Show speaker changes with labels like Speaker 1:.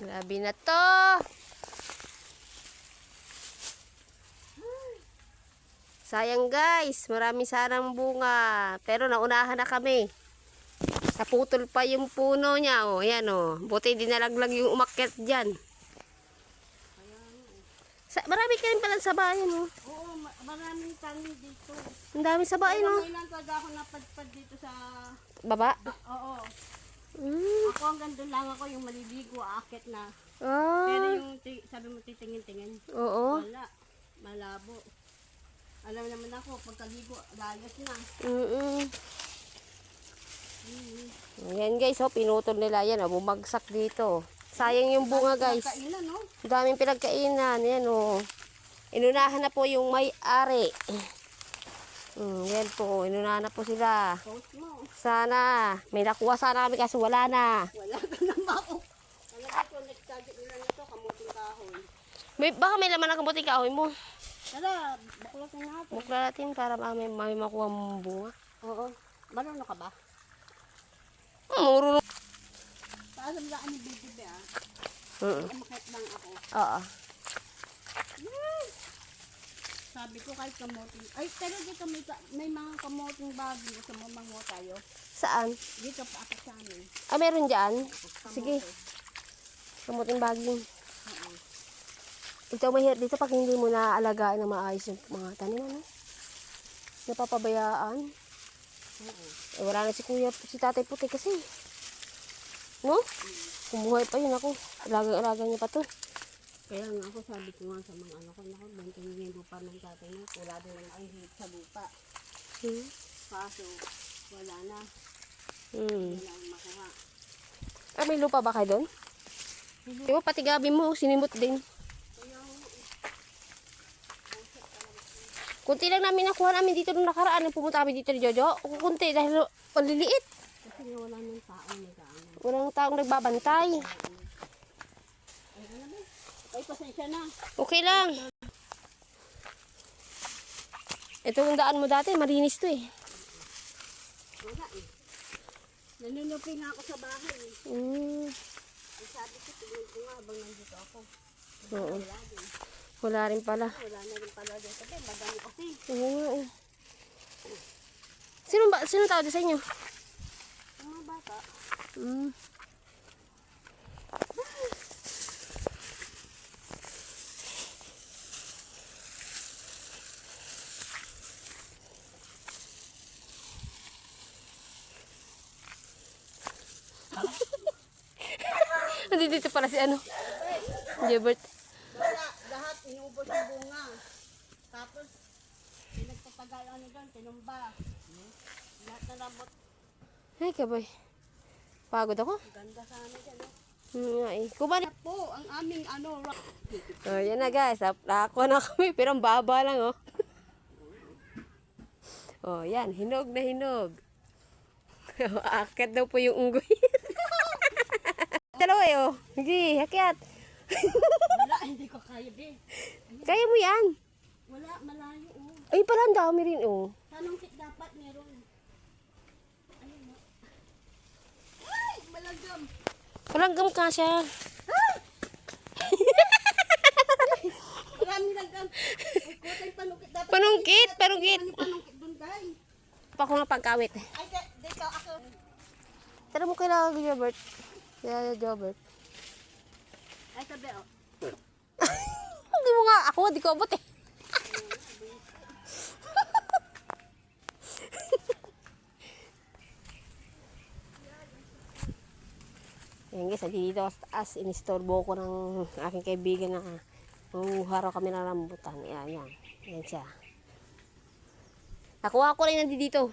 Speaker 1: Grabe na to. Sayang guys, marami sanang bunga. Pero naunahan na kami. Naputol pa yung puno niya. O, yan o. Buti dinalaglag yung umakyat dyan. Marami ka rin pala sa bayan o.
Speaker 2: Oo, maraming tanim dito.
Speaker 1: Ang dami sa bayan o.
Speaker 2: May lang talaga ako napadpad dito sa...
Speaker 1: Baba?
Speaker 2: Oo.
Speaker 1: Mm.
Speaker 2: Ako hanggang doon lang ako yung maliligo, aakit na.
Speaker 1: Ah.
Speaker 2: Pero yung sabi mo titingin-tingin.
Speaker 1: Oo.
Speaker 2: Wala. Malabo. Alam naman ako, pagkaligo, layas na.
Speaker 1: Ayan guys, oh, pinutol nila yan, oh, bumagsak dito. Sayang yung bunga guys.
Speaker 2: Kainan, no?
Speaker 1: Daming pinagkainan, yan oh. Inunahan na po yung may-ari. Yan po, inunahan na po sila.
Speaker 2: Post mo.
Speaker 1: Sana, may nakuha sana kami kasi wala na.
Speaker 2: Wala ka naman ako. Alam ko, next target nila na to, kamuting kahoy.
Speaker 1: Baka may laman na kamuting kahoy mo.
Speaker 2: Tara, buklatin natin.
Speaker 1: Bukla natin para may makuha mong bunga.
Speaker 2: Oo. Marunong ka ba?
Speaker 1: Marunong.
Speaker 2: Taas ang daan ni Bibi, ah. Umakit lang ako.
Speaker 1: Oo.
Speaker 2: Sabi ko kahit kamuting. Ay, pero dito may mga kamuting bagay. Gusto mo manguha tayo?
Speaker 1: Saan?
Speaker 2: Dito pa ako sa amin.
Speaker 1: Ah, meron dyan? Sige. Kamuting baging. Ito mahirap dito pag hindi mo naalagaan na maayos yung mga tanim, ano? Napapabayaan. Eh, wala na si kuya, si tatay puti kasi. No? Kumuhay pa yun ako. Alagang-alaga niya pa to.
Speaker 2: Kaya nga ako sabi ko nga sa mga ano ko, naku, banting yung lupa ng tatay niya. Wala din naman ang hit sa lupa. Kaso, wala na. Wala ang makuha.
Speaker 1: Ah, may lupa ba kayo doon? Di ba pati gabi mo, sinimot din. Kunti lang namin nakuha namin dito nung nakaraan. Nung pumunta kami dito ni Jojo. Kunti dahil maliliit.
Speaker 2: Kasi wala nang taong nag-ano.
Speaker 1: Walang taong nagbabantay.
Speaker 2: Ay, pasensya na.
Speaker 1: Okay lang. Ito yung daan mo dati, malinis to eh.
Speaker 2: Wala eh. Nanunupi nga ako sa bahay eh. Ay, sabi ko, tingin ko nga habang nandito ako.
Speaker 1: Oo.
Speaker 2: Wala din.
Speaker 1: Wala rin pala.
Speaker 2: Wala na rin pala din. Sabi, madami kasi.
Speaker 1: Oo nga eh. Sino tawag sa inyo?
Speaker 2: Ang mga bata.
Speaker 1: Nandito pala si ano? Jebert.
Speaker 2: Wala, lahat inubos yung bunga. Tapos, pinagtatagal ano doon, tinumba. Lahat na lamot.
Speaker 1: Ay, kaboy. Pagod ako.
Speaker 2: Ganda sana dyan, no?
Speaker 1: Nga eh. Kumali.
Speaker 2: Po, ang aming ano, rock.
Speaker 1: Oh, yan na guys. Nakakuha na kami. Pero ang baba lang oh. Oh, yan. Hinog na hinog. Akit daw po yung unggoy. Dalawa eh oh. Sige, hakyat.
Speaker 2: Wala, hindi ko kaya, be.
Speaker 1: Kaya mo yan.
Speaker 2: Wala, malayo, oh.
Speaker 1: Ay, pala ang dami rin oh.
Speaker 2: Tanong kit dapat meron. Ayun, no? Ay, malagam.
Speaker 1: Palanggam ka siya.
Speaker 2: Marami lagam. Ay, kutay panungkit dapat.
Speaker 1: Panungkit.
Speaker 2: Ano panungkit dun, guys?
Speaker 1: Pa ko ng pagkawit.
Speaker 2: Ay, dito ako.
Speaker 1: Tara mo kailangan kay Jobert. Kaya Jobert.
Speaker 2: Ay, sabi, oh.
Speaker 1: Hindi mo nga ako. Di ko abot eh. Ayan guys, dito as inistorbo ko ng aking kaibigan na manguharaw kami ng rambutan. Ayan, yan. Ayan siya. Nakuha ko rin nandito.